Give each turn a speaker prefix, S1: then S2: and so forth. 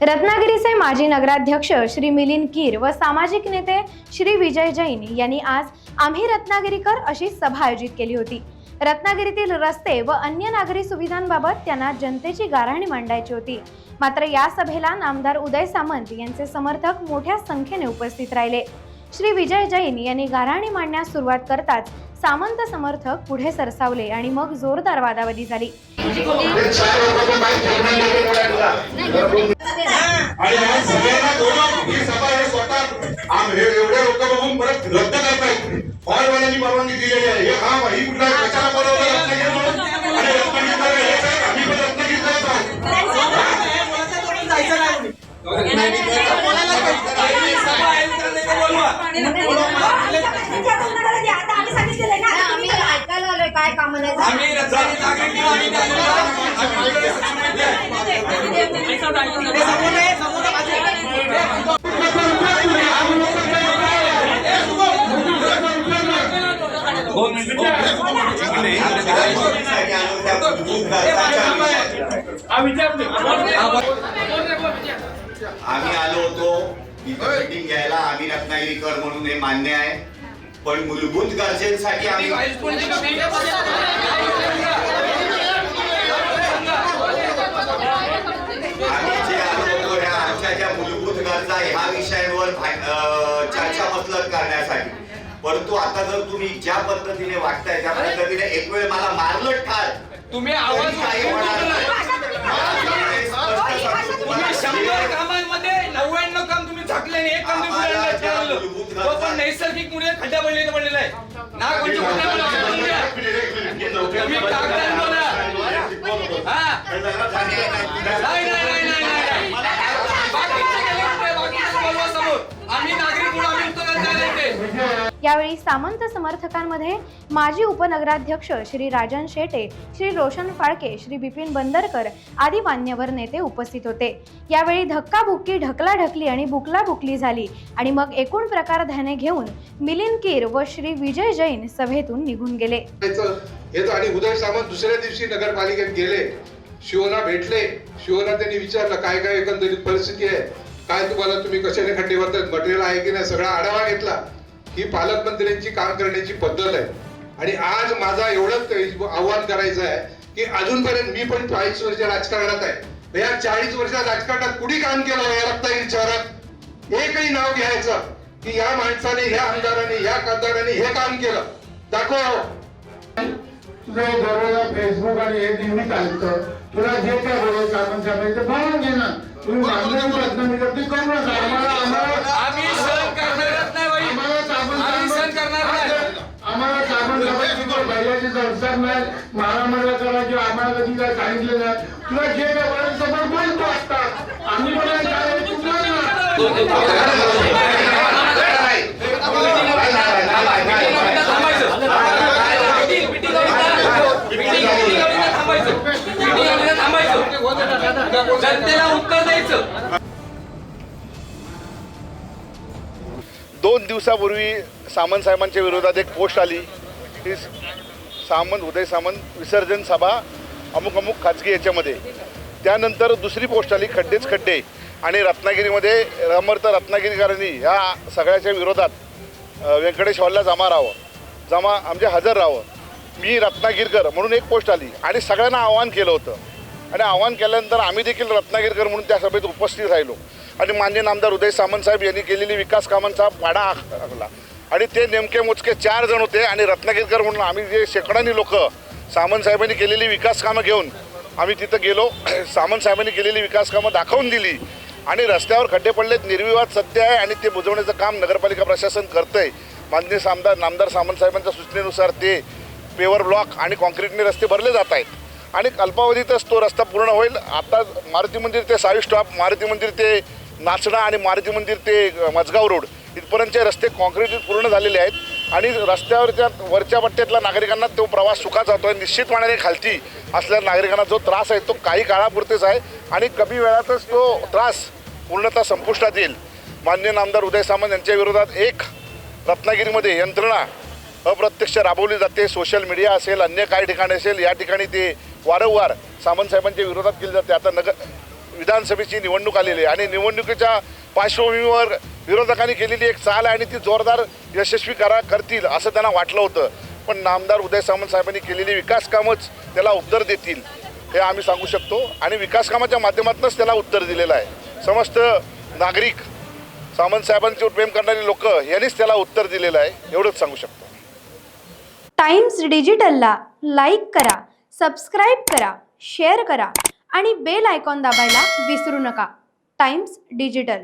S1: रत्नागिरीचे माजी नगराध्यक्ष श्री मिलिंद कीर व सामाजिक नेते श्री विजय जैन यांनी आज आम्ही रत्नागिरीकर अशी सभा आयोजित केली होती। रत्नागिरीतील रस्ते व अन्य नागरी सुविधांबाबत त्यांना जनतेची गाऱ्हाणी मांडायची होती। मात्र या सभेला नामदार उदय सामंत यांचे समर्थक मोठ्या संख्येने उपस्थित राहिले। श्री विजय जैन यांनी गाऱ्हाणी मांडण्यास सुरुवात करताच सामंत समर्थक पुढे सरसावले आणि मग जोरदार वादावादी झाली।
S2: काय काम
S3: आम्ही आलो होतो मीटिंग घ्यायला। आम्ही रत्नागिरीकर म्हणून हे मान्य आहे, पण मूलभूत गरजेसाठी आम्ही जे आलो होतो ह्या आमच्या ज्या मूलभूत गरजा ह्या विषयांवर चर्चा मसलत करण्यासाठी। परंतु आता जर तुम्ही ज्या पद्धतीने वागताय त्या पद्धतीने एक वेळ मला मारलं ठार,
S4: तुम्ही आवाज
S3: काही होणार नाही।
S4: 100 कामांमध्ये 99 काम तुम्ही झाकले आणि एक काम तुम्ही ठेवलं। तो पण नैसर्गिक मुळे खड्डा पडलेला आहे ना, कोणती तुम्ही कागदान बोला। आम्ही नागरिक म्हणून आम्ही उत्तर द्यायला।
S1: यावेळी सामंत समर्थकांमध्ये माजी उपनगराध्यक्ष श्री राजन शेटे, श्री रोशन फाळके, श्री बिपिन बंदरकर आदी मान्यवर नेते उपस्थित होते। यावेळी धक्काबुक्की, ढकलाढकली आणि बुकलाबुकली झाली आणि मग एकूण प्रकार ध्याने घेऊन मिलिंद कीर व श्री विजय जैन सभेतून निघून गेले।
S5: आणि उदय सामंत दुसऱ्या दिवशी नगरपालिकेत गेले, शिवना भेटले। शिवना त्यांनी विचारलं काय काय एकंदरीत परिस्थिती आहे, काय तुम्हाला तुम्ही कशाने खड्डे भरतात, मटेरियल आहे की नाही, सगळा आढावा घेतला। ही पालकमंत्र्यांची काम करण्याची पद्धत आहे। आणि आज माझा एवढंच आव्हान करायचं आहे की अजूनपर्यंत मी पण 40 वर्ष राजकारणात आहे। या 40 वर्षात राजकारणात कुणी काम केलं या रत्नागिरी शहरात? एकही नाव घ्यायचं की या माणसाने, या आमदाराने, या खासदाराने हे काम केलं दाखव।
S6: तुझं दररोज फेसबुक आणि हे नेहमी चालतं, तुला जे काय बोलायचं आपण सांगायचं बोलून घे ना। तुम्ही मागणी प्रश्न करते करू नका।
S4: आम्ही सहन करणार नाही, आम्ही सहन करणार नाही।
S6: आम्हाला साबण बैलाचे संस्कार नाही, मारामारा करा किंवा आम्हाला कधी काय सांगितलं नाही। तुला जे काय बोलायचं समोर बोलतो असतात, आम्ही बोलायला
S4: जनतेला उत्तर द्यायचं।
S7: 2 दिवसापूर्वी सामंत साहेबांच्या विरोधात एक पोस्ट आली की उदय सामंत विसर्जन सभा अमुक खाजगी याच्यामध्ये। त्यानंतर दुसरी पोस्ट आली खड्डेच खड्डे आणि रत्नागिरीमध्ये रत्नागिरीकरांनी ह्या सगळ्याच्या विरोधात व्यंकटेश हॉलला म्हणजे हजर राहावं। मी रत्नागिरीकर म्हणून एक पोस्ट आली आणि सगळ्यांना आवाहन केलं होतं आणि आवाहन केल्यानंतर आम्ही देखील रत्नागिरीकर म्हणून त्या सभेत उपस्थित राहिलो आणि माननीय नामदार उदय सामंत साहेब यांनी केलेली विकास कामांचा पाढा आखला आणि ते नेमके मोजके 4 जण होते आणि रत्नागिरीकर म्हणून आम्ही जे शेकडांनी लोक सामंत साहेबांनी केलेली विकास कामं घेऊन आम्ही तिथं गेलो। सामंत साहेबांनी केलेली विकास कामं दाखवून दिली आणि रस्त्यावर खड्डे पडलेत, निर्विवाद सत्य आहे आणि ते बुजवण्याचं काम नगरपालिका प्रशासन करतंय। माननीय नामदार सामंत साहेबांच्या सूचनेनुसार ते पेवर ब्लॉक आणि कॉन्क्रीटने रस्ते भरले जात आहेत आणि अल्पावधीतच तो रस्ता पूर्ण होईल। आता मारुती मंदिर ते सावी स्टॉप, मारुती मंदिर ते नाचणा आणि मारुती मंदिर ते मजगाव रोड इथपर्यंतचे रस्ते कॉन्क्रीट पूर्ण झालेले आहेत आणि रस्त्यावरच्या वरच्या पट्ट्यातल्या नागरिकांना तो प्रवास सुखाचा होतो आहे। निश्चितपणे खालती असलेल्या नागरिकांना जो त्रास आहे तो काही काळापुरतेच आहे आणि कमी वेळातच तो त्रास पूर्णतः संपुष्टात येईल। माननीय नामदार उदय सामंत यांच्या विरोधात एक रत्नागिरीमध्ये यंत्रणा अप्रत्यक्ष राबवली जाते, सोशल मीडिया असेल, अन्य काही ठिकाणी असेल, या ठिकाणी ते वारंवार सामंत साहेबांच्या विरोधात केली जाते। आता विधानसभेची निवडणूक आलेली आहे आणि निवडणुकीच्या पार्श्वभूमीवर विरोधकांनी केलेली एक चाल आहे आणि ती जोरदार यशस्वी करतील असं त्यांना वाटलं होतं. पण नामदार उदय सामंत साहेबांनी केलेली विकास कामच त्याला उत्तर देतील हे आम्ही सांगू शकतो आणि विकास कामाच्या माध्यमातूनच त्याला उत्तर दिलेलं आहे. समस्त नागरिक, सामंत साहेबांच्यावर प्रेम करणारी लोक यांनीच त्याला उत्तर दिलेलं आहे, एवढंच सांगू शकतो.
S1: टाइम्स डिजिटलला लाईक करा, सबस्क्राईब करा, शेअर करा आणि बेल आयकॉन दाबायला विसरू नका. Times digital.